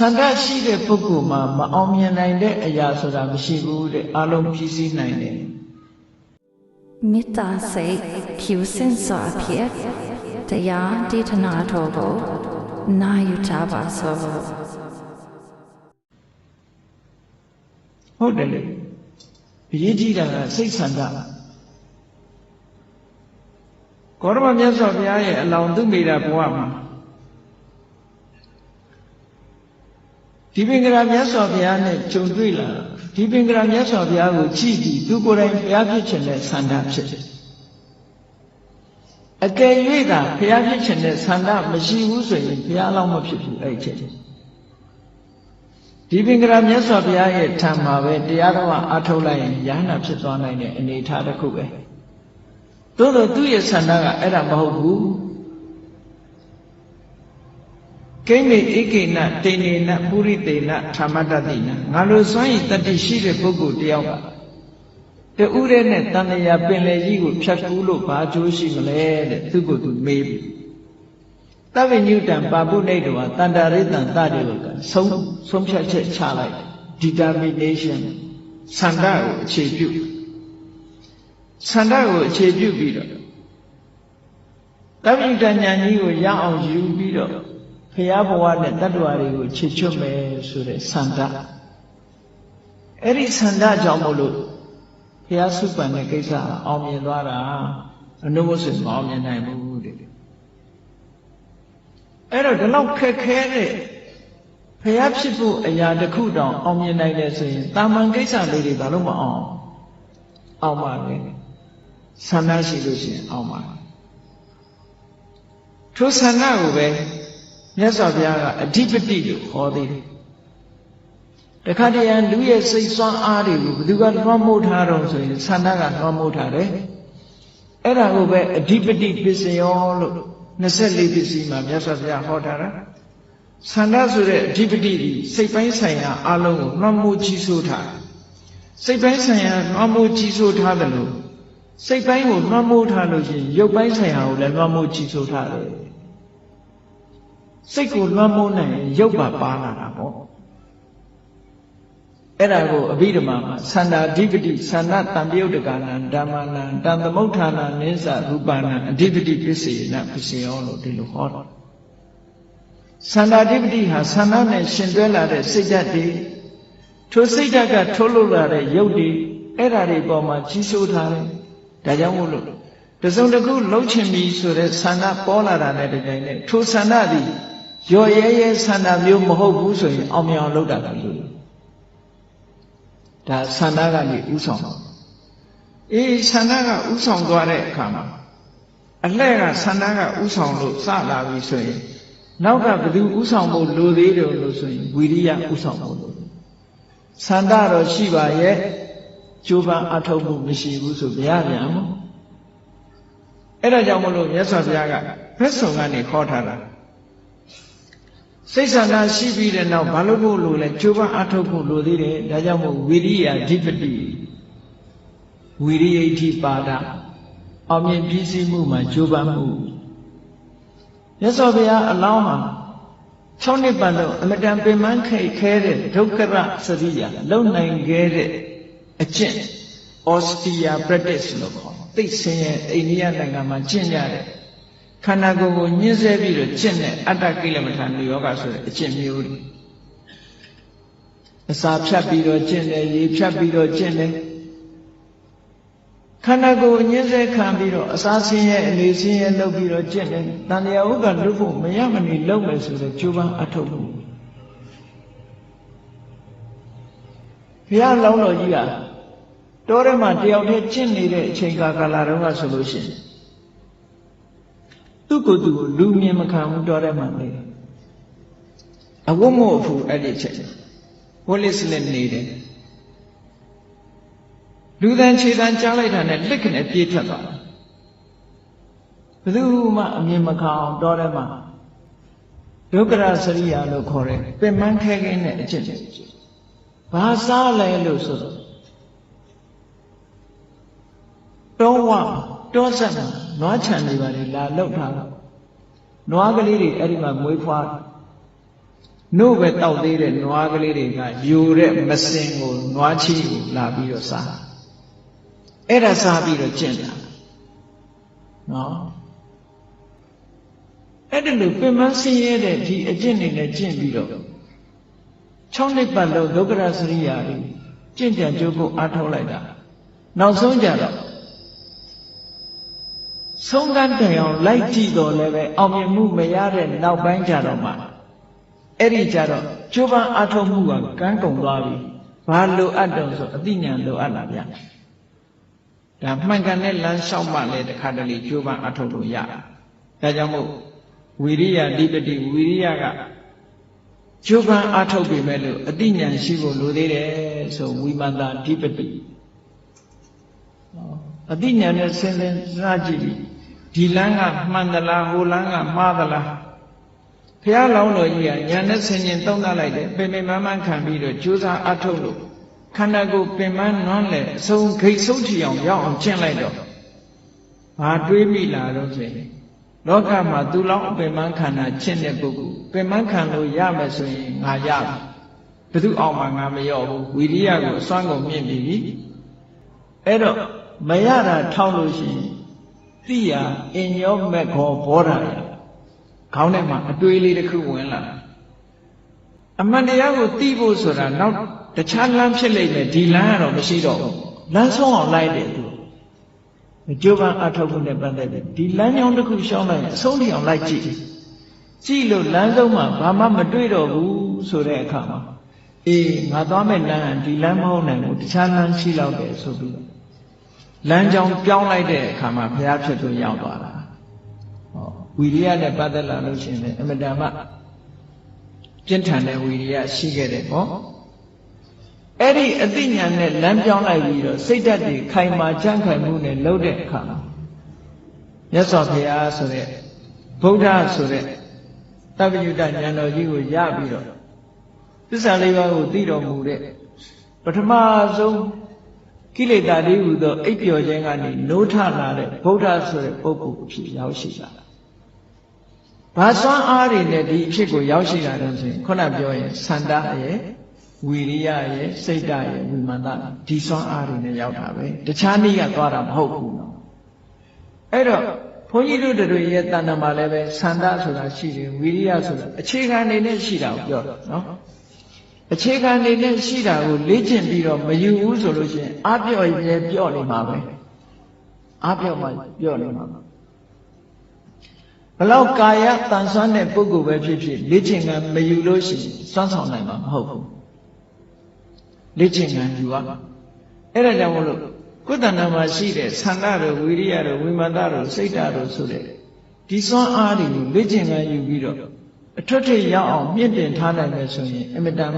Sanda shi de puku ma omya nai de aya soda mshi bu de along phisi nai de. Mita say Q senso appear the ya ditana togo na yutaba so. ဟုတ်တယ်လေအရေးကြီးတာကစိတ်ဆန္ဒကောရမမြတ်စွာဘုရားရဲ့အလောင်းသူမိတာဘဝမှာဒီပင်ကရာမြတ်စွာဘုရားနဲ့ကြုံတွေ့လာဒီပင်ကရာမြတ်စွာဘုရားကိုကြည့်ပြီးသူကိုယ်တိုင်ဘုရားဖြစ်ခြင်းနဲ့ဆန္ဒဖြစ်တယ်အကယ်၍သာဘုရားဖြစ်ခြင်းနဲ့ဆန္ဒမရှိဘူးဆိုရင်ဘုရားအလောင်းမဖြစ်ဘူးအဲ့ချက်ဒီပင်ကရာမြတ်စွာဘုရားရဲ့ထံမှာပဲတရားတော်အားထုတ်လိုက်ရင်ယ ahanan ဖြစ်သွားနိုင်တဲ့အနေအထားတစ်ခုပဲသို့သောသူ့ရဲ့ဆန္ဒကအဲ့ဒါမဟုတ်ဘူးကိမေဧကေနတေနေနပုရိသေနธรรမတတိနငါလိုစွမ်းရည်တတ္တိရှိတဲ့ပုဂ္ဂိုလ်တယောက်ကတူရဲနဲ့တန်လျာပင်လေကြီးကိုဖြတ်ကူးလို့ဘာကျိုးရှိမလဲတဲ့သူကိုယ်သူမေးပြီသဗ္ဗညုတံပါပုနိတောတန္တရိတံတတေဝကဆုံးဖြတ်ချက်ချလိုက် determination ဆန္ဒကိုအခြေပြုဆန္ဒကိုအခြေပြုပြီးတော့သဗ္ဗညုတဉာဏ်ကြီးကိုရအောင်ယူပြီးတော့ဘုရားဘဝနဲ့တတ္တဝါတွေကိုခြေချွတ်မယ်ဆိုတဲ့ဆန္ဒအဲ့ဒီဆန္ဒကြောင့်မို့လို့ဘုရားစုပန်တဲ့ကိစ္စအောင်မြင်သွားတာအနုမို့ဆိုမအောင်မြင်နိုင်ဘူးတဲ့အဲ့တော့ဒီလောက်ခက်ခဲတဲ့ဘုရားဖြစ်ဖို့အရာတစ်ခုတောင်အောင်မြင်နိုင်တယ်ဆိုရင်တာမန်ကိစ္စလေးတွေဘာလို့မအောင်ပါလဲဆန္ဒရှိလို့ရှိရင်အောင်ပါထိုဆန္ဒကိုပဲမြတ်စွာဘုရားကအဓိပတိလို့ဟောသေးတယ်တခါတည်းလူရဲ့စိတ်ဆွမ်းအားတွေကိုဘယ်သူကလွှမ်းမိုးထားတော့ဆိုရင်ဆန္ဒကလွှမ်းမိုးထားတယ်အဲ့ဒါကိုပဲအဓိပတိပစ္စယောလို့24ပစ္စည်းမှာမြတ်စွာဘုရားဟောထားတာဆန္ဒဆိုတဲ့အဓိပတိဒီစိတ်ပိုင်းဆိုင်ရာအလုံးကိုလွှမ်းမိုးကြီးစိုးထားစိတ်ပိုင်းဆိုင်ရာလွှမ်းမိုးကြီးစိုးထားတယ်လို့စိတ်ပိုင်းကိုလွှမ်းမိုးထားလို့ရှိရင်ရုပ်ပိုင်းဆိုင်ရာကိုလည်းလွှမ်းမိုးကြီးစိုးထားတယ်စိတ်ကိုလွှမ်းမိုးနိုင်ရင်ရုပ်ပါလာတာပေါ့အဲ့ဒါကိုအဘိဓမ္မာမှာသန္တာအဓိပတိသန္တာတံပယုတ်တကာနံဓမ္မနံတံသမုဋ္ဌာနနိစ္စရူပနံအဓိပတိပစ္စေနပစ္စယောလို့ဒီလိုဟောတာသန္တာအဓိပတိဟာသန္တာနဲ့ရှင်တွဲလာတဲ့စိတ်ဓာတ်တွေထိုစိတ်ဓာတ်ကထုတ်လုပ်လာတဲ့ရုပ်တွေအဲ့ဓာတွေပေါ်မှာကြီးစိုးထားတယ်ဒါကြောင့်မို့လို့တစုံတစ်ခုလှုပ်ချင်ပြီဆိုတဲ့သန္တာပေါ်လာတာနဲ့တကြိမ်နဲ့ထိုသန္တာသည်ရော်ရဲဆန္ဒမျိုးမဟုတ်ဘူးဆိုရင်အောင်မြင်အောင်လုပ်တာကလို့ဒါဆန္ဒကနေဥဆောင်တော့အေးဆန္ဒကဥဆောင်သွားတဲ့အခါမှာအလှဲ့ကဆန္ဒကဥဆောင်လို့စလာပြီဆိုရင်နောက်ကဘယ်သူဥဆောင်ဖို့လိုသေးတယ်လို့ဆိုရင်ဝိရိယဥဆောင်ဖို့လိုဆန္ဒတော့ရှိပါရဲ့ကြိုးပမ်းအထောက်မှုမရှိဘူးဆိုဗျာဗျာမို့အဲ့ဒါကြောင့်မလို့မြတ်စွာဘုရားကဘက်ဆောင်ကနေခေါ်ထားတာစိတ်ဆန္ဒရှိပြီးတဲ့နောက်ဘာလို့ဖို့လို့လဲကြိုးပမ်းအထောက်ဖို့လိုသေးတယ်ဒါကြောင့်မို့ဝိရိယဓိပတိဝိရိယဋ္ဌိပါဒအောင်မြင်ပြည့်စုံမှုမှာကြိုးပမ်းမှုမြတ်စွာဘုရားအလောင်းဟာ6နှစ်ပတ်လုံးအမတန်ပင်ပန်းခဲတဲ့ဒုက္ခရစရိယာလုံနိုင်ခဲ့တဲ့အကျင့် austere practice လို့ခေါ်သိစင်ရဲ့အိန္ဒိယနိုင်ငံမှာကျင့်ကြတဲ့ခန္ဓာကိုယ်ကိုညှင်းဆဲပြီးတော့ကျင့်တဲ့အတ္တကိလမထာနိယောဂဆိုတဲ့အကျင့်မျိုးတွေအစာဖြတ်ပြီးတော့ကျင့်တယ်ရေဖြတ်ပြီးတော့ကျင့်တယ်ခန္ဓာကိုယ်ညှင်းဆဲခံပြီးတော့အစာဆင်းရဲအနေဆင်းရဲလုပ်ပြီးတော့ကျင့်တယ်တန်တရားဥက္ကလွတ်ဖို့မရမနေလုပ်မယ်ဆိုတဲ့ကြိုးပမ်းအထောက်မှုဘုရားလောင်းတော်ကြီးကတောထဲမှာတယောက်တည်းကျင့်နေတဲ့အချိန်ကာလတုန်းကဆိုလို့ရှိရင်သူ့ကိုယ်သူကိုလူမြင်မခံဘူးတော်ထဲမှာနေအဝတ်မို့အဖူအဲ့ဒီချက်ဝလစ်လက်နေတယ်လူတန်ခြေတန်ကြားလိုက်တာနဲ့လက်ကနေပြေးထွက်သွားတာဘယ်သူမှအမြင်မခံအောင်တော်ထဲမှာဒုက္ခရစရိယာလို့ခေါ်တဲ့ပင်မခဲခင်းတဲ့အချက်ဘာစားလဲလို့ဆိုတော့တောဆက်မှာနွားချံတွေပါလေလာလောက်ထားတော့နွားကလေးတွေအဲ့ဒီမှာမွေးဖွား နို့ပဲတောက်သေးတဲ့နွားကလေးတွေကယူတဲ့မစင်ကိုနွားချီကိုလာပြီးတော့စားအဲ့ဒါစားပြီးတော့ကျင့်တာနော်အဲ့ဒါလို့ပင်မဆင်းရဲတဲ့ဒီအကျင့်တွေနဲ့ကျင့်ပြီးတော့6 နှစ်ပတ်လုံးဒုက္ခရစရိယာတွေကျင့်ကြံကြိုးဖို့အားထုတ်လိုက်တာနောက်ဆုံးကြတော့ဆုံးကန်းတိုင်အောင်လိုက်ကြည့်တော့လည်းပဲအောင်မြင်မှုမရတဲ့နောက်ပိုင်းကြတော့မှအဲ့ဒီကြတော့ကျိုးပန်းအားထုတ်မှုကကန်းကုန်သွားပြီဘာလိုအပ်တော့ဆိုအသိဉာဏ်လိုအပ်လာဗျာဒါမှန်ကန်တဲ့လမ်းလျှောက်မှလည်းတခါတလေကျိုးပန်းအားထုတ်လို့ရဒါကြောင့်မို့ဝိရိယဓိပတိဝိရိယကကျိုးပန်းအားထုတ်ပြီမဲ့လို့အသိဉာဏ်ရှိဖို့လိုသေးတယ်ဆိုဝိမန္တာဓိပတိအသိဉာဏ်နဲ့စဉ်းစားကြည့်ပြီးဒီလမ်းကမှန်သလားဟိုလမ်းကမှားသလားဘုရားလောင်းတော်ကြီးကဉာဏ်နဲ့ဆင်ခြင်သုံးသပ်လိုက်တယ်ပင်ပင်မခံပြီးတော့ကြိုးစားအားထုတ်လို့ခန္ဓာကိုယ်ပင်မနွမ်းလေအဆုံးဂိတ်ဆုံးထီအောင်ရောက်အောင်ကျင့်လိုက်တော့ဘာတွေးမိလာတော့ဆိုရင်လောကမှာသူလောင်းအပင်မခန္ဓာကျင့်တဲ့ပုဂ္ဂိုလ်ပင်မခံလို့ရမယ်ဆိုရင်ငါရပြီဘယ်သူအောင်မှငါမရော့ဘူးဝိရိယကိုအစွမ်းကုန်မြင့်ပြီအဲ့တော့မရတာထောက်လို့ရှိရင်သိရအင်ညောမက်ခောဘောဓာရခေါင်းထဲမှာအတွေးလေးတစ်ခုဝင်လာအမှန်တရားကိုသိဖို့ဆိုတာနောက်တခြားလမ်းဖြစ်လိမ့်မယ်ဒီလမ်းကတော့မရှိတော့ဘူးလမ်းဆုံးအောင်လိုက်တယ်သူကြိုးပမ်းအထောက်အကူနဲ့ပတ်သက်တယ်ဒီလမ်းကြောင်းတစ်ခုရှောင်းလိုက်ရင်အဆုံးထိအောင်လိုက်ကြည့်ကြည့်လို့လမ်းဆုံးမှာဘာမှမတွေ့တော့ဘူးဆိုတဲ့အခါမှာအေးငါသွားမဲ့လမ်းဒီလမ်းမဟုတ်နိုင်ဘူးတခြားလမ်းရှိတော့တယ်ဆိုပြီးလမ်းကြောင်းပြောင်းလိုက်တဲ့အခါမှာဘုရားဖြစ်သူရောက်သွားတာဝိရိယနဲ့ပတ်သက်လာလို့ရှိရင်အမတန်မှပြင်းထန်တဲ့ဝိရိယရှိခဲ့တယ်ပေါ့အဲ့ဒီအသိဉာဏ်နဲ့လမ်းပြောင်းလိုက်ပြီးတော့စိတ်ဓာတ်တွေခိုင်မာကြံ့ခိုင်မှုနဲ့လှုပ်တဲ့အခါမှာမြတ်စွာဘုရားဆိုတဲ့ဗုဒ္ဓဆိုတဲ့တပ္ပယုတ္တဉာဏ်တော်ကြီးကိုရပြီးတော့သစ္စာလေးပါးကိုသိတော်မူတဲ့ပထမဆုံးကိလေသာတွေဟူသောအိပ်ပျော်ခြင်းကနေနိုးထလာတဲ့ဗုဒ္ဓဆိုတဲ့ပုဂ္ဂိုလ်အဖြစ်ရောက်ရှိလာတာ။ဘာစွမ်းအားတွေနဲ့ဒီအဖြစ်ကိုရောက်ရှိလာတယ်ဆိုရင်ခုနပြောရင်သန္တာရဲ့ဝီရိယရဲ့စိတ်ဓာတ်ရဲ့ဝိမာန်ဒီစွမ်းအားတွေနဲ့ရောက်တာပဲတခြားနည်းကသွားတာမဟုတ်ဘူးနော်အဲ့တော့ဘုန်းကြီးတို့တို့ရဲ့တဏ္ဍာမှာလည်းပဲသန္တာဆိုတာရှိတယ်ဝီရိယဆိုတာအခြေခံနေနဲ့ရှိတာကိုပြောတာနော်အခြေခံနေနဲ့ရှိတာကိုလေ့ကျင့်ပြီးတော့မယူဘူးဆိုလို့ရှိရင်အပြော့ရဲပြော့နေမှာပဲအပြော့မှပြော့နေမှာဘလောက်ကာယတန်ဆွမ်းတဲ့ပုဂ္ဂိုလ်ပဲဖြစ်ဖြစ်လေ့ကျင့်ကမယူလို့ရှိရင်စွမ်းဆောင်နိုင်မှာမဟုတ်ဘူးလေ့ကျင့်ကယူရအဲ့ဒါကြောင့်မို့လို့ကိုယ်တဏ္ဍာမှာရှိတဲ့သန္တာတို့ဝိရိယတို့ဝိမာန်တို့စိတ်ဓာတ်တို့ဆိုတဲ့ဒီစွမ်းအားတွေကိုလေ့ကျင့်ကယူပြီးတော့အထွတ်ထိပ်ရောက်အောင်မြင့်တင်ထားနိုင်မယ်ဆိုရင်အမြဲတမ်း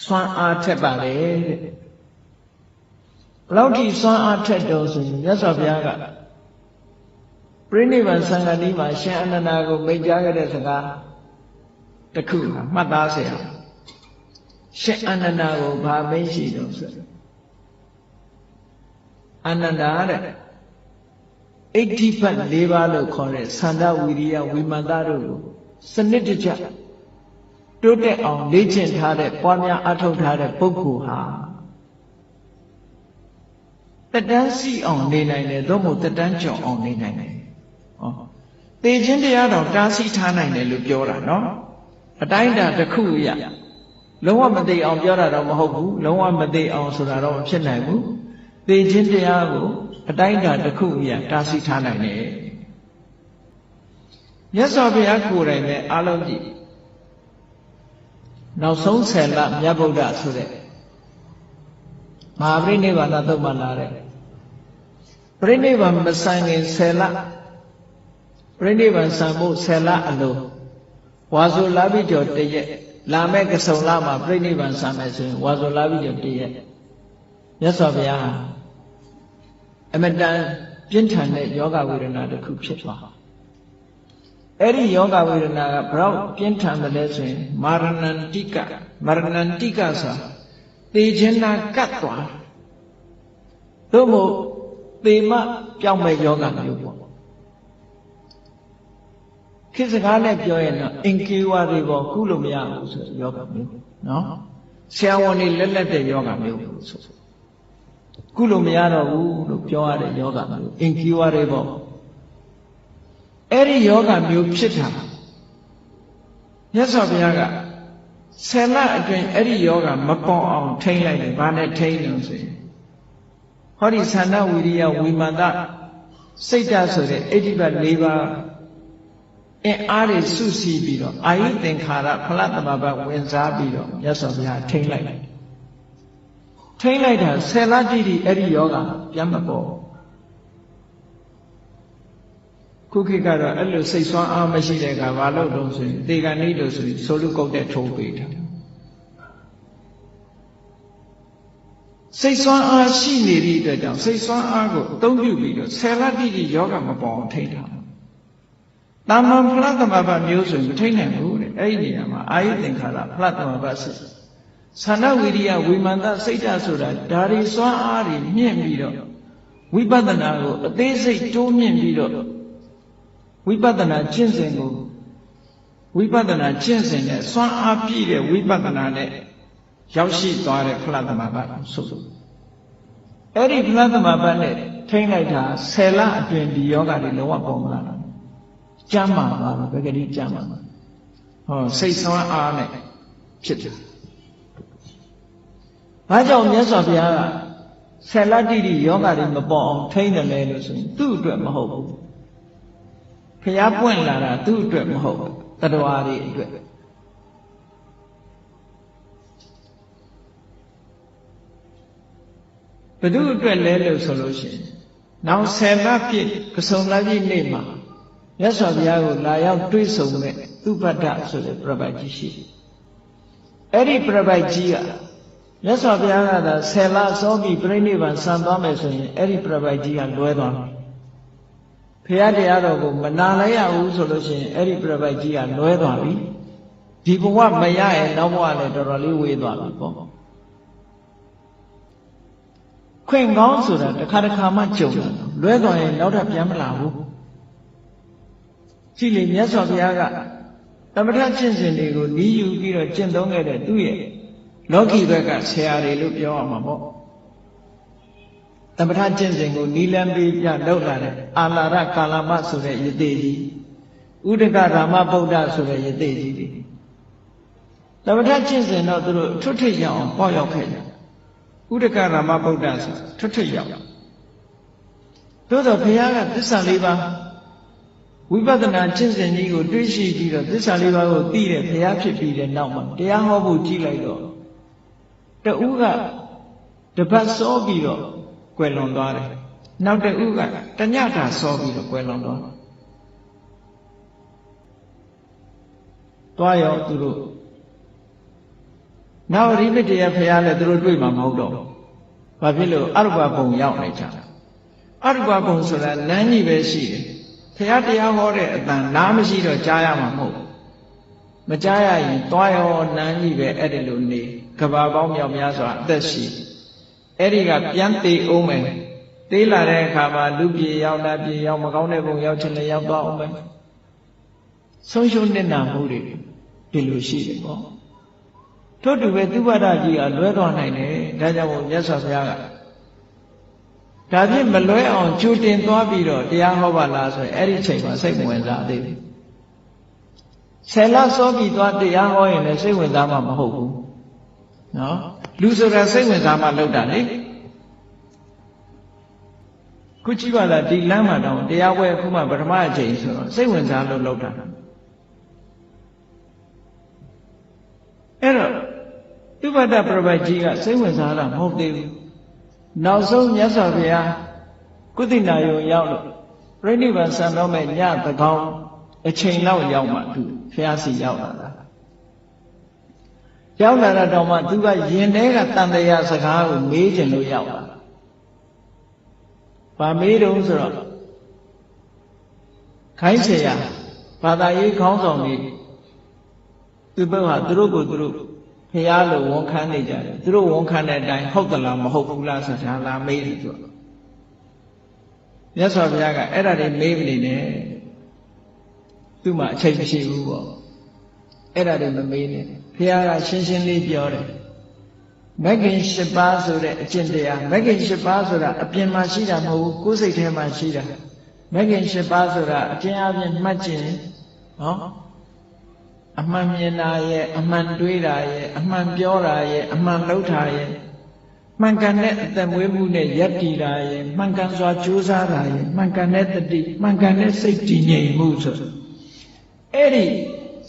စွမ်းအားထက်ပါလေတဲ့ဘလောက်ထိစွမ်းအားထက်တော့ဆိုရင်မြတ်စွာဘုရားကပြိဋိဘံသံဃာတိမှာရှင်အနန္ဒာကိုမိန့်ကြားခဲ့တဲ့စကားတစ်ခုဟာမှတ်သားเสียရှင်အနန္ဒာကိုဘာမိန့်ရှိတော့ဆိုအနန္ဒာတဲ့အိဋ္ဌိပတ်၄ပါးလို့ခေါ်တဲ့သန္တာဝိရိယဝိမာန်တို့ကိုစနစ်တကျတိုးတက်အောင်လေ့ကျင့်ထားတဲ့ပွားများအထောက်ထားတဲ့ပုဂ္ဂိုလ်ဟာတက်တန်းစီအောင်နေနိုင်တယ်သို့မဟုတ်တက်တန်းကျော်အောင်နေနိုင်တယ်ဟောသေခြင်းတရားတော်တားဆီးထားနိုင်တယ်လို့ပြောတာနော်အတိုင်းအတာတစ်ခုရလုံးဝမသိအောင်ပြောတာတော့မဟုတ်ဘူးလုံးဝမသိအောင်ဆိုတာတော့မဖြစ်နိုင်ဘူးသေခြင်းတရားကိုအတိုင်းအတာတစ်ခုရတားဆီးထားနိုင်တယ်မြတ်စွာဘုရားကိုယ်တိုင်ပဲအားလုံးကြည့်နောက်ဆုံး10လမြတ်ဗုဒ္ဓဆိုတဲ့မဟာပရိနိဗ္ဗာန်သုတ်မှလာတဲ့ပရိနိဗ္ဗာန်မဆိုင်ခင်10လပရိနိဗ္ဗာန်ဆံဖို့10လအလိုဝါဆိုလာပြီးကျော်တရက်လာမဲ့ကစုံလမှာပြိဋိဘံဆံမယ်ဆိုရင်ဝါဆိုလာပြီးတော့တရက်မြတ်စွာဘုရားအမတန်ပြင်းထန်တဲ့ယောဂဝေဒနာတစ်ခုဖြစ်သွားအဲ့ဒီယောဂဝေဒနာကဘယ်တော့ပြင်းထန်တယ်လဲဆိုရင်မာရဏန္တိကဆိုသေခြင်းနာကတ်သွားသို့မဟုတ်သေမပြောင်းမဲ့ယောဂမျိုးပေါ့ခ ခေတ်စကားနဲ့ပြောရင်တော့အင်ကေဝါတွေပေါ်ကုလို့မရဘူးဆိုယောဂမျိုးနော်ဆရာဝန်တွေလက်လက်တဲ့ယောဂမျိုးဆိုကုလို့မရတော့ဘူးလို့ပြောရတဲ့ယောဂမျိုးအင်ကေဝါတွေပေါ်အဲ့ဒီယောဂမျိုးဖြစ်တာမြတ်စွာဘုရားက10 လအတွင်းအဲ့ဒီယောဂမပေါ်အောင်ထိန်းလိုက်တယ်ဘာနဲ့ထိန်းလို့ဆိုရင်ဟောဒီသန္နဝိရိယဝိမာန်တစိတ်ဓာတ်ဆိုတဲ့အိဋ္ဌိပတ်၄ပါးအင်အားတွေစုစည်းပြီးတော့အာယုသင်္ခါရဖလသမဘဝင်စားပြီးတော့မြတ်စွာဘုရားထိန်းလိုက်တယ်ထိန်းလိုက်တာ10 လတိတိအဲ့ဒီယောဂပြန်မပေါ်ခုခေတ်ကတော့အဲ့လိုစိတ်ဆွမ်းအားမရှိတဲ့ကဘာလို့တော့ဆိုရင်တေကန်နေလို့ဆိုရင်ဆိုလူကုတ်တဲ့ထိုးပေးတာစိတ်ဆွမ်းအားရှိနေသည့်အတွက်ကြောင့်စိတ်ဆွမ်းအားကိုအသုံးပြုပြီးတော့10 လတိတိယောဂမပေါ်အောင်ထိန်းထားတာမန်ဖလားသမဘမျိုးဆိုရင်မထိန်းနိုင်ဘူးတဲ့အဲ့ဒီနေရာမှာအာယုသင်္ခါရဖလားသမဘစိတ်သန္နဝိရိယဝိမာန်တစိတ်ဓာတ်ဆိုတာဒါတွေစွမ်းအားတွေမြင့်ပြီးတော့ဝိပဿနာကိုအသေးစိတ်တိုးမြင့်ပြီးတော့ဝိပဿနာကျင့်စဉ်ကိုဝိပဿနာကျင့်စဉ်နဲ့စွမ်းအားပြည့်တဲ့ဝိပဿနာနဲ့ရောက်ရှိသွားတဲ့ဖလားသမဘဆိုအဲ့ဒီဖလားသမဘနဲ့ထိန်းလိုက်တာ10 လအတွင်းဒီယောဂတွေလုံးဝပေါ်မလာဘူးကျမ်းမာပါဘယ်ကလေးကျမ်းမာပါဟောစိတ်ဆွမ်းအားနဲ့ဖြစ်တယ်ဘာကြောင့်မြတ်စွာဘုရားက10 လတိတိယောဂတွေမပေါ်အောင်ထိန်းတယ်လဲလို့ဆိုရင်သူ့အတွက်မဟုတ်ဘူးဘုရားပွင့်လာတာသူ့အတွက်မဟုတ်ဘူးတတ္တဝါတွေအတွက်ဘယ်သူအတွက်လဲလို့ဆိုလို့ရှိရင်နောက်10 လပြည့်ကဆုံလပြည့်နေ့မှာမြတ်စွာဘုရားကိုလာရောက်တွေ့ဆုံတဲ့သုဘတ္တဆိုတဲ့ပြပိုက်ကြီးရှိတယ်အဲ့ဒီပြပိုက်ကြီးကမြတ်စွာဘုရားကသာ10 လစောပြီးပြိဋိဘံဆံသွားမယ်ဆိုရင်အဲ့ဒီပြပိုက်ကြီးကလွဲသွားတယ်ဘုရားတရားတော်ကိုမနာလိုက်ရဘူးဆိုလို့ရှိရင်အဲ့ဒီပြပိုက်ကြီးကလွဲသွားပြီဒီဘဝမရရင်နောက်ဘဝလည်းတော်တော်လေးဝေးသွားပြီပေါ့ခွင့်ကောင်းဆိုတာတစ်ခါတစ်ခါမှကြုံတာလွဲသွားရင်နောက်ထပ်ပြန်မလာဘူးကြည့်လေမြတ်စွာဘုရားကသမထကျင့်စဉ်တွေကိုနီးယူပြီးတော့ကျင့်သုံးခဲ့တဲ့သူ့ရဲ့လောကီဘက်ကဆရာတွေလို့ပြောရမှာပေါ့သမထကျင့်စဉ်ကိုနီးလန်းပြီးပြလောက်လာတဲ့အာလာရကာလမဆိုတဲ့ယသိကြီးဥဒကရာမဗုဒ္ဓဆိုတဲ့ယသိကြီးတွေသမထကျင့်စဉ်တော့သူတို့ထွတ်ထိပ်ရောက်အောင်ပေါ့ရောက်ခဲ့တယ်ဥဒကရာမဗုဒ္ဓဆိုထွတ်ထိပ်ရောက်သို့တော့ဘုရားကသစ္စာ 4 ပါးဝိပဿနာကျင့်စဉ်ကြီးကိုတွေးရှိပြီးတော့သစ္စာ 4 ပါးကိုသိတဲ့ဘုရားဖြစ်ပြီးတဲ့နောက်မှာတရားဟောဖို့ကြည့်လိုက်တော့တဦးကတပတ်စောပြီးတော့ကွယ်လွန်သွားတယ်နောက်တဦးကတညတာစောပြီးတော့ကွယ်လွန်သွားတယ်တွားရောသူတို့နောက်ရိပတရားဘုရားလည်းသူတို့တွေ့မှာမဟုတ်တော့ဘာဖြစ်လို့အရုပဘုံရောက်နေကြတာအရုပဘုံဆိုတာလမ်းကြီးပဲရှိတယ်ဘုရားတရားဟောတဲ့အတန်နားမရှိတော့ကြားရမှာမဟုတ်မကြားရရင်တွားရောလမ်းကြီးပဲအဲ့ဒီလိုနေကဘာပေါင်းမြောက်များစွာအသက်ရှိအဲ့ဒီကပြန်သေးအောင်မယ်သေးလာတဲ့အခါမှာလူပြေရောက်တာပြေရောက်မကောင်းတဲ့ဘုံရောက်ချင်လည်းရောက်သွားအောင်မယ်ဆုံးရှုံးနေနာမှုတွေဒီလိုရှိတယ်ပေါ့ထို့တူပဲသုဘဒကြီးကလွဲသွားနိုင်တယ်ဒါကြောင့်မြတ်စွာဘုရားကဒါဖြင့်မလွဲအောင်ကြိုတင်သွားပြီးတော့တရားဟောပါလားဆိုရင်အဲ့ဒီချိန်မှာစိတ်ဝင်စားသေးတယ်10 လစောပြီးသွားတရားဟောရင်လည်းစိတ်ဝင်စားမှာမဟုတ်ဘူးနော်လူဆိုတာစိတ်ဝင်စားမှလောက်တာလေခုကြည့်ပါလားဒီလမ်းမှာတော့တရားပွဲအခုမှပထမအချိန်ဆိုတော့စိတ်ဝင်စားလို့လောက်တာအဲ့တော့သုဘတ္တပြပိုက်ကြီးကစိတ်ဝင်စားတာမဟုတ်သေးဘူးနောက်ဆုံးမြတ်စွာဘုရားကုသိနာယုံရောက်လို့ပြိဋိဘံဆံတော်မဲ့ညသကောင်းအချိန်လောက်ရောက်မှသူဘုရားစီရောက်လာတာရောက်လာတော့မှသူကရင်ထဲကတန်တရားစကားကိုမေးခြင်းလို့ရောက်လာဗာမေးတုံးဆိုတော့ခိုင်းเสียဘာသာရေးခေါင်းဆောင်တွေသူဘက်ကသူတို့ကိုသူတို့ဖျားလို့ဝန်ခံနေကြတယ်သူတို့ဝန်ခံတဲ့အတိုင်းဟုတ်သလားမဟုတ်ဘူးလားဆိုတာလာမေးတယ်သူကမြတ်စွာဘုရားကအဲ့ဒါတွေမေးမနေနဲ့သူ သူ့မှာအချိန်မရှိဘူးပေါ့အဲ့ဒါတွေမမေးနဲ့ဘုရားကရှင်းရှင်းလေးပြောတယ်မဂ္ဂင်၈ပါးဆိုတဲ့အကျင့်တရားမဂ္ဂင်၈ပါးဆိုတာအပြင်မှာရှိတာမဟုတ်ဘူးကိုယ်စိတ်ထဲမှာရှိတာမဂ္ဂင်၈ပါးဆိုတာအကျဉ်းအပြင်မှတ်ကျင်နော်အမှန်မြင်တာရဲ့အမှန်တွေးတာရဲ့အမှန်ပြောတာရဲ့အမှန်လုပ်တာရဲ့မှန်ကန်တဲ့အသက်မွေးမှုနဲ့ယက်တည်တာရဲ့မှန်ကန်စွာကြိုးစားတာရဲ့မှန်ကန်တဲ့တတိမှန်ကန်တဲ့စိတ်တည်ငြိမ်မှုဆိုအဲ့ဒီ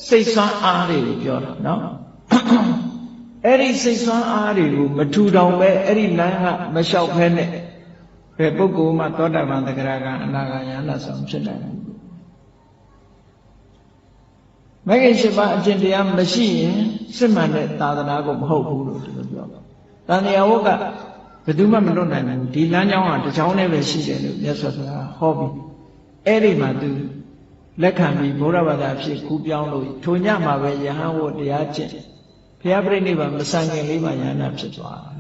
စိတ်ဆွမ်းအားတွေကိုပြောတာနော်အဲ့ဒီစိတ်ဆွမ်းအားတွေကိုမထူထောင်ပဲအဲ့ဒီလမ်းကမလျှောက်ဖဲနဲ့ဘယ်ပုဂ္ဂိုလ်မှသောတာပန်သဂရကအနာဂါယနာဆောင်ဖြစ်နိုင်တယ်မဂ္ဂင်၈ပါးအကျင့်တရားမရှိရင်စစ်မှန်တဲ့သာသနာကိုမဟုတ်ဘူးလို့ဒီလိုပြောတာတန်တရားဝတ်ကဘယ်သူမှမလွတ်နိုင်ဘူးဒီလမ်းကြောင်းကတစ်ကြောင်းနဲ့ပဲရှိတယ်လို့မြတ်စွာဘုရားဟောပြီးအဲ့ဒီမှာသူလက်ခံပြီးဘုရားဘာသာဖြစ်ကူးပြောင်းလို့ထိုညမှာပဲယဟန်ဝတ်တရားကျင့်ဘုရားပြိဋိဘံမဆန်ခင်လေးမှာယဟန်ဖြစ်သွားတယ်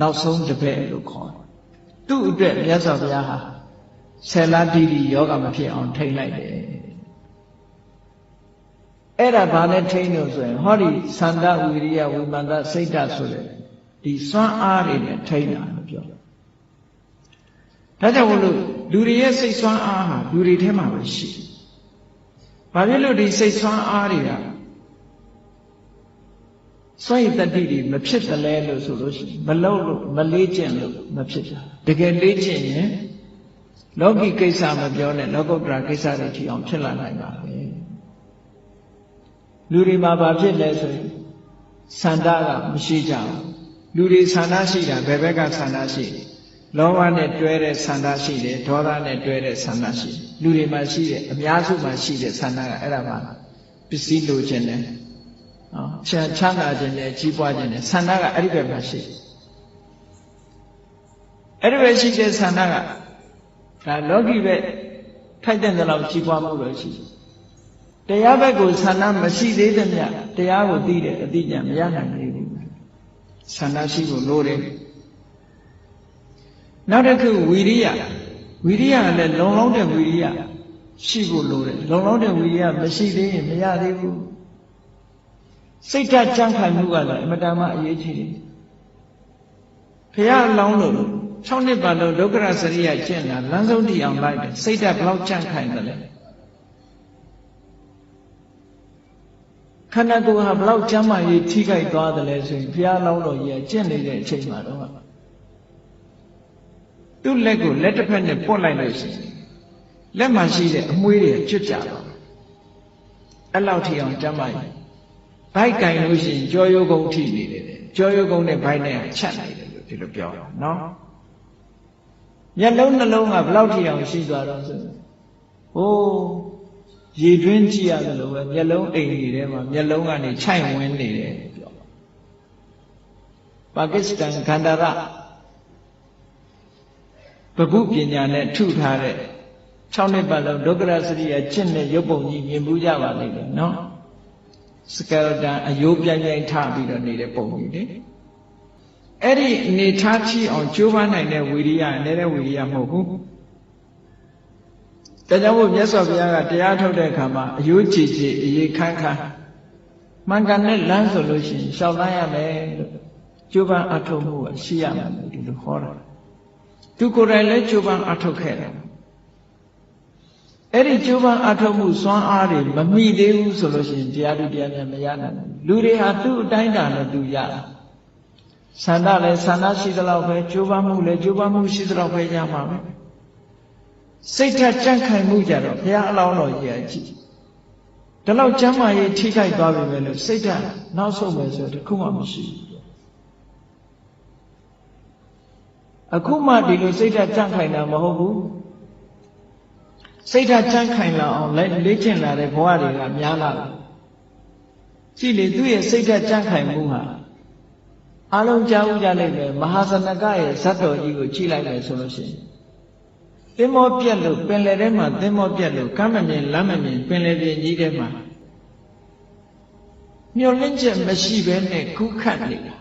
နောက်ဆုံးတစ်ပည့်လို့ခေါ်တယ်သူ့အတွက်မြတ်စွာဘုရားဟာဆယ်လတိတိယောဂမဖြစ်အောင်ထိန်းလိုက်တယ်အဲ့ဒါဘာနဲ့ထိန်းလို့ဆိုရင်ဟောဒီသန္တာဝိရိယဝိမန္တစိတ်ဓာတ်ဆိုတဲ့ဒီစွမ်းအားတွေနဲ့ထိန်းတာလို့ပြောတယ်ဒါကြောင့်မို့လို့လူတွေရဲ့စိတ်စွမ်းအားဟာလူတွေထဲမှာပဲရှိတယ်ဘာဖြစ်လို့ဒီစိတ်ဆွမ်းအားတွေကစွန့်ရည်တတိတွေမဖြစ်တယ်လဲလို့ဆိုလို့ရှိရင်မလုပ်လို့မလေးကျင့်လို့မဖြစ်တာတကယ်လေးကျင့်ရင်လောကီကိစ္စမပြောနဲ့လောကုတ္တရာကိစ္စတွေထီအောင်ဖြစ်လာနိုင်ပါပဲလူတွေမှာဘာဖြစ်လဲဆိုရင်ဆန္ဒကမရှိကြဘူးလူတွေဆန္ဒရှိတာဘယ်ဘက်ကဆန္ဒရှိလောဘနဲ့တွဲတဲ့ဆန္ဒရှိတယ်ဒေါသနဲ့တွဲတဲ့ဆန္ဒရှိတယ်လူတွေမှာရှိတဲ့အများစုမှာရှိတဲ့ဆန္ဒကအဲ့ဒါပါပစ္စည်းလိုချင်တယ်နော်ချမ်းသာခြင်းနဲ့ကြီးပွားခြင်းနဲ့ဆန္ဒကအဲ့ဒီဘက်မှာရှိတယ်အဲ့ဒီဘက်ရှိတဲ့ဆန္ဒကဒါလောကီဘက်ထိုက်တဲ့လောက်ကြီးပွားမှုပဲရှိတယ်တရားဘက်ကိုဆန္ဒမရှိသေးတဲ့မြတ်တရားကိုသိတဲ့အသိဉာဏ်မရနိုင်သေးဘူးဆန္ဒရှိဖို့လိုတယ်နောက်တစ်ခုဝီရိယကလည်းလုံလောက်တဲ့ဝီရိယရှိဖို့လိုတယ်လုံလောက်တဲ့ဝီရိယမရှိသေးရင်မရသေးဘူးစိတ်ဓာတ်ကြံ့ခိုင်မှုကလည်းအမတန်မှအရေးကြီးတယ်ဘုရားအလောင်းလို့6နှစ်ပတ်လုံးဒုက္ခရစရိယကျင့်တာလမ်းဆုံးတည်အောင်လိုက်တယ်စိတ်ဓာတ်ဘလောက်ကြံ့ခိုင်တယ်လဲခန္ဓာကိုယ်ဟာဘလောက်ကျမ်းမာရေးထိခိုက်သွားတယ်လဲဆိုရင်ဘုရားအလောင်းတော်ကြီးကျင့်နေတဲ့အချိန်မှာတော့သူ့လက်ကိုလက်တစ်ဖက်နဲ့ပွတ်လိုက်လို့ရှိရင်လက်မှာရှိတဲ့အမွှေးတွေကျွတ်ကြတော့အဲ့လောက်ထိအောင်ကျမ်းမာရေးဘိုက်ကင်လို့ရှိရင်ကြောရိုးကုန်းထိနေတယ်ကြောရိုးကုန်းနဲ့ဘိုက်နဲ့ချက်နေတယ်လို့ဒီလိုပြောတာနော်မျက်လုံးနှလုံးကဘယ်လောက်ထိအောင်ရှိသွားတော့ဆိုဟိုးရေတွင်းကြည့်ရတယ်လို့ပဲမျက်လုံးအိမ်ကြီးထဲမှာမျက်လုံးကနေခြိုက်ဝင်နေတယ်ပြောပါကစ္စတန်ဂန္ဓာရပဂုပညာနဲ့ထုထားတဲ့6နှစ်ပတ်လုံးဒုက္ခရစရိယကျင့်တဲ့ရုပ်ပုံကြီးမြင်မှုကြပါလိမ့်မယ်နော်စကယ်တန်အယိုးပြိုင်ပြိုင်ထပြီးတော့နေတဲ့ပုံကြီးလေအဲ့ဒီအနေထားချအောင်ကြိုးပမ်းနိုင်တဲ့ဝီရိယနေတဲ့ဝီရိယမဟုတ်ဘူးဒါကြောင့်မို့မြတ်စွာဘုရားကတရားထုတ်တဲ့အခါမှာအယိုးကြည်ကြည်အရေးခန်းခန်းမှန်ကန်တဲ့လမ်းဆိုလို့ရှိရင်ရှောက်လန်းရမယ်လို့ကြိုးပမ်းအထောက်မှုရှိရမယ်လို့ဒီလိုခေါ်တာသူကိုယ်တိုင်လည်းကြိုးပမ်းအထောက်ခဲ့တယ်အဲ့ဒီကြိုးပမ်းအထောက်မှုစွမ်းအားတွေမမိသေးဘူးဆိုလို့ရှိရင်တရားသူတရားမြတ်မရနိုင်ဘူးလူတွေဟာသူ့အတိုင်းတာနဲ့သူရတာဆန္ဒလည်းဆန္ဒရှိသလောက်ပဲကြိုးပမ်းမှုလည်းကြိုးပမ်းမှုရှိသလောက်ပဲရမှာပဲစိတ်ဓာတ်ကြံ့ခိုင်မှုကြတော့ဘုရားအလောင်းတော်ကြီးအကြည့်ဒီလောက်ကျမ်းမာရေးထိခိုက်သွားပြီပဲလို့စိတ်ဓာတ်နောက်ဆုံးပဲဆိုတခုမှမရှိဘူးအခုမှဒီလိုစိတ်ဓာတ်ကြံ့ခိုင်တာမဟုတ်ဘူးစိတ်ဓာတ်ကြံ့ခိုင်လာအောင်လေ့ကျင့်လာတဲ့ဘဝတွေကများလာတယ်ကြည့်လေသူ့ရဲ့စိတ်ဓာတ်ကြံ့ခိုင်မှုဟာအလုံးကြားဥကြလိုက်ပဲမဟာစနကရဲ့ဇတ်တော်ကြီးကိုကြည့်လိုက်မယ်ဆိုလို့ရှိရင်သင်္ဘောပြက်လို့ပင်လယ်ထဲမှာသင်္ဘောပြက်လို့ကမ်းမမြင်လမ်းမမြင်ပင်လယ်ပြင်ကြီးထဲမှာမျောလင့်ချက်မရှိဘဲနဲ့ခုခတ်နေတာ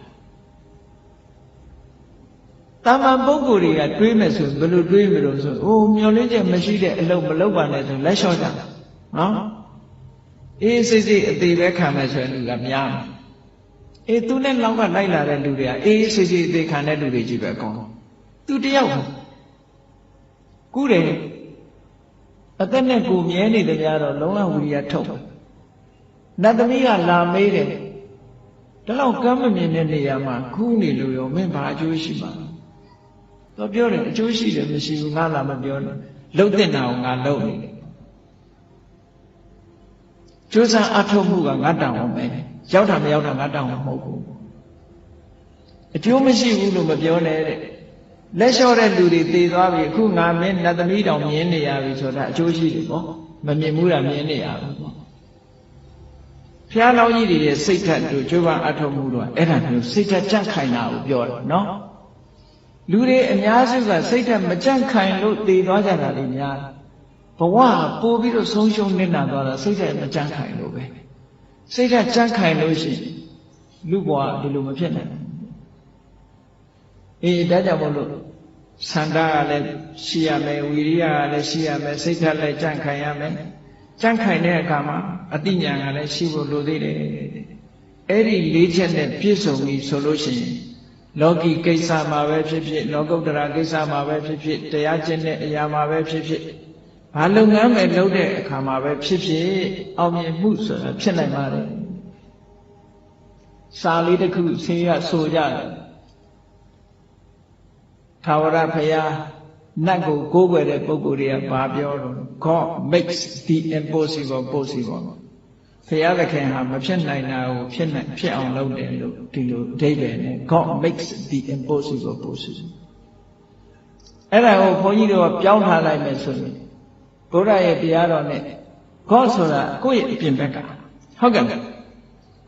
တာမန်ပုဂ္ဂိုလ်တွေကတွေးမယ်ဆိုဘယ်လိုတွေးမလို့ဆိုအိုးမျောလင့်ချက်မရှိတဲ့အလုပ်မလုပ်ပါနဲ့ဆိုလက်လျှော့ကြနော် အေးစိတ်စိတ်အသေးပဲခံမယ်ဆိုရင်လူကများတယ်အေးသူနဲ့လောက်ကလိုက်လာတဲ့လူတွေကအေးစိတ်စိတ်အသေးခံတဲ့လူတွေကြီးပဲကောင်းသူတယောက်ကူးတယ်အသက်နဲ့ကိုမြဲနေတယ်ကြတော့လုံးဝဝိရိယထုတ်တယ်နတ်သမီးကလာမေးတယ်ဒါတော့ကမ်းမမြင်တဲ့နေရာမှာကူးနေလို့ရောမင်းဘာအကျိုးရှိမှာတော့ပြောတယ်အကျိုးရှိတယ်မရှိဘူးငါလာမပြောနဲ့လှုပ်တဲ့နာကိုငါလှုပ်နေတယ်ကျိုးစားအထုတ်မှုကငါတောင်းအောင်ပဲရောက်တာမရောက်တာငါတောင်းအောင်မဟုတ်ဘူးအကျိုးမရှိဘူးလို့မပြောနဲ့တဲ့လက်လျှော့တဲ့လူတွေသေသွားပြီအခုငါမင်းနတ်သမီးတောင်မြင်နေရပြီဆိုတာအကျိုးရှိတယ်ပေါ့မမြင်ဘူးတာမြင်နေရဘူးပေါ့ဖျားလောင်းကြီးတွေရဲ့စိတ်ဓာတ်တို့ကျိုးပန်းအထုတ်မှုတို့အဲ့ဒါမျိုးစိတ်ဓာတ်ကြန့်ခိုင်တာကိုပြောတယ်နော်လူတွေအများစုကစိတ်ဓာတ်မကြန့်ခိုင်လို့သေသွားကြတာတွေများဘဝပို့ပြီးတော့ဆုံးရှုံးနေတာသွားတာစိတ်ဓာတ်မကြန့်ခိုင်လို့ပဲစိတ်ဓာတ်ကြန့်ခိုင်လို့ရှိရင်လူဘဝဒီလိုမဖြစ်နိုင်ဘူးအေးဒါကြောင့်မို့လို့ဆန္ဒကလည်းရှိရမယ်ဝီရိယကလည်းရှိရမယ်စိတ်ဓာတ်လည်းကြန့်ခိုင်ရမယ်ကြန့်ခိုင်တဲ့အခါမှာအတိညာဏ်ကလည်းရှိဖို့လိုသေးတယ်အဲ့ဒီ၄ချက်နဲ့ပြည့်စုံပြီဆိုလို့ရှိရင်လောကီကိစ္စမှာပဲဖြစ်ဖြစ်လောကုတ္တရာကိစ္စမှာပဲဖြစ်ဖြစ်တရားကျင့်တဲ့အရာမှာပဲဖြစ်ဖြစ်ဘာလုပ်ငန်းပဲလုပ်တဲ့အခါမှာပဲဖြစ်ဖြစ်အောင်မြင်မှုဆိုတာဖြစ်နိုင်ပါတယ်စာလေးတစ်ခုဆင်းရဆိုကြတယ်ထာဝရဘုရားနတ်ကိုကိုးကွယ်တဲ့ပုဂ္ဂိုလ်တွေကဘာပြောတော့ God makes the impossible possible ဘုရားသခင်ဟာမဖြစ်နိုင်တာကိုဖြစ်အောင်လုပ်တယ်လို့ဒီလိုအဓိပ္ပာယ်နဲ့ God makes the impossible possible အဲ့ဒါကိုဘုန်းကြီးတို့ကပြောင်းထားလိုက်မယ်ဆိုရင်ဘုရားရဲ့တရားတော်နဲ့ God ဆိုတာကိုယ့်ရဲ့အပြင်ဘက်ကဟုတ်ကဲ့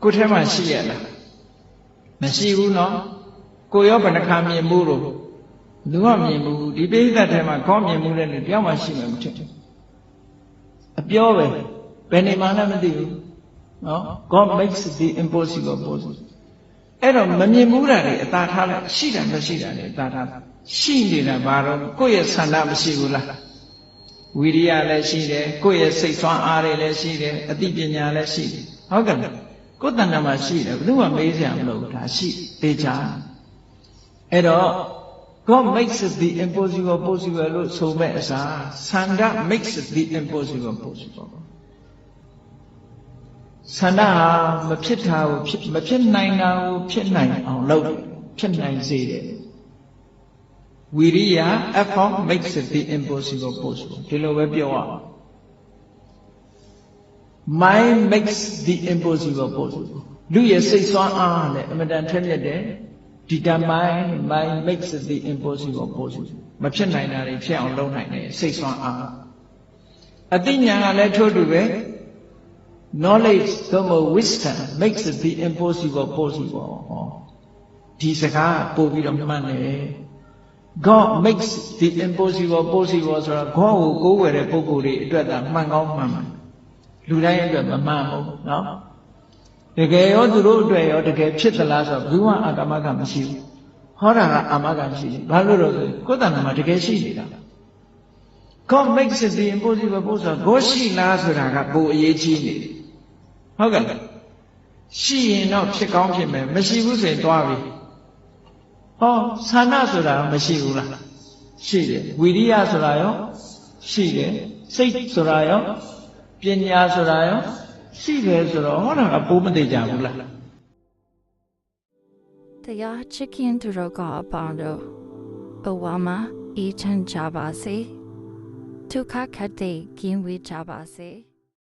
ကိုယ်ထဲမှာရှိရလားမရှိဘူးနော်ကိုရောဘယ်နှခါမြင်မှုလို့လူကမြင်ဘူးဒီပိဋကတ်ထဲမှာခေါင်းမြင်မှုတဲ့လူတယောက်မှရှိမှမဖြစ်ဘူးအပြောပဲဘယ်နေမှလည်းမသိဘူးနော် God makes the impossible possible အဲ့တော့မမြင်ဘူးတာတွေအသာထားလိုက်ရှိတာမရှိတာတွေအသာထားရှိနေတာဘာလို့ကိုယ့်ရဲ့ဆန္ဒမရှိဘူးလားဝိရိယလည်းရှိတယ်ကိုယ့်ရဲ့စိတ်ဆွမ်းအားတွေလည်းရှိတယ်အသိပညာလည်းရှိတယ်ဟုတ်ကဲ့ကိုယ်တဏ္ဍာမှာရှိတယ်ဘယ်သူမှမေးစရာမလိုဘူးဒါရှိသေးချာအဲ့တော့God makes the impossible possible လို့ဆိုမဲ့အစားဆန္ဒ makes the impossible possible ဆန္ဒဟာမဖြစ်တာကိုမဖြစ်နိုင်တာကိုဖြစ်နိုင်အောင်လုပ်ဖြစ်နိုင်စေတယ်ဝိရိယ effort makes the impossible possible ဒီလိုပဲပြောရအောင် mind makes the impossible possible လူရဲ့စိတ်ဆွမ်းအားနဲ့အမတန်ထက်မြက်တယ်determine mind makes the impossible possible မဖြစ်နိုင်တာတွေဖြစ်အောင်လုပ်နိုင်တယ်စိတ်ဆွမ်းအားအသိဉာဏ်ကလည်းထို့တူပဲ knowledge သို့မဟုတ် wisdom makes the impossible possible ဒီစကားပို့ပြီးတော့မှန်တယ် God makes the impossible possible ဆိုတော့ God ကိုကိုးကွယ်တဲ့ပုဂ္ဂိုလ်တွေအတွက်သာမှန်ကောင်းမှန်မှန်လူတိုင်းအတွက်မမှန်ဘူးเนาะတကယ်ရောသူတို့အတွက်ရောတကယ်ဖြစ်သလားဆိုတော့ဘယ်မှအာကမကမရှိဘူးဟောတာကအာမကမရှိဘူးဘာလို့တော့ဆိုကိုယ်တဏ္ဍာမှာတကယ်ရှိနေတာ God makes the impossible possible ကိုရှိလားဆိုတာကပိုအရေးကြီးနေတယ်ဟုတ်ကဲ့ရှိရင်တော့ဖြစ်ကောင်းဖြစ်မယ်မရှိဘူးဆိုရင်တွားပြီဟောဆန္ဒဆိုတာမရှိဘူးလားရှိတယ်ဝိရိယဆိုတာရောရှိတယ်စိတ်ဆိုတာရောပညာဆိုတာရောရှိတယ်ဆိုတော့ဟောတာကပိုးမသိကြဘူးလားတရားချစ်ခင်သူတို့ကအပေါင်းတို့ဘဝမှာအေးချမ်းကြပါစေဒုက္ခခတ်တဲ့ကင်းဝေးကြပါစေ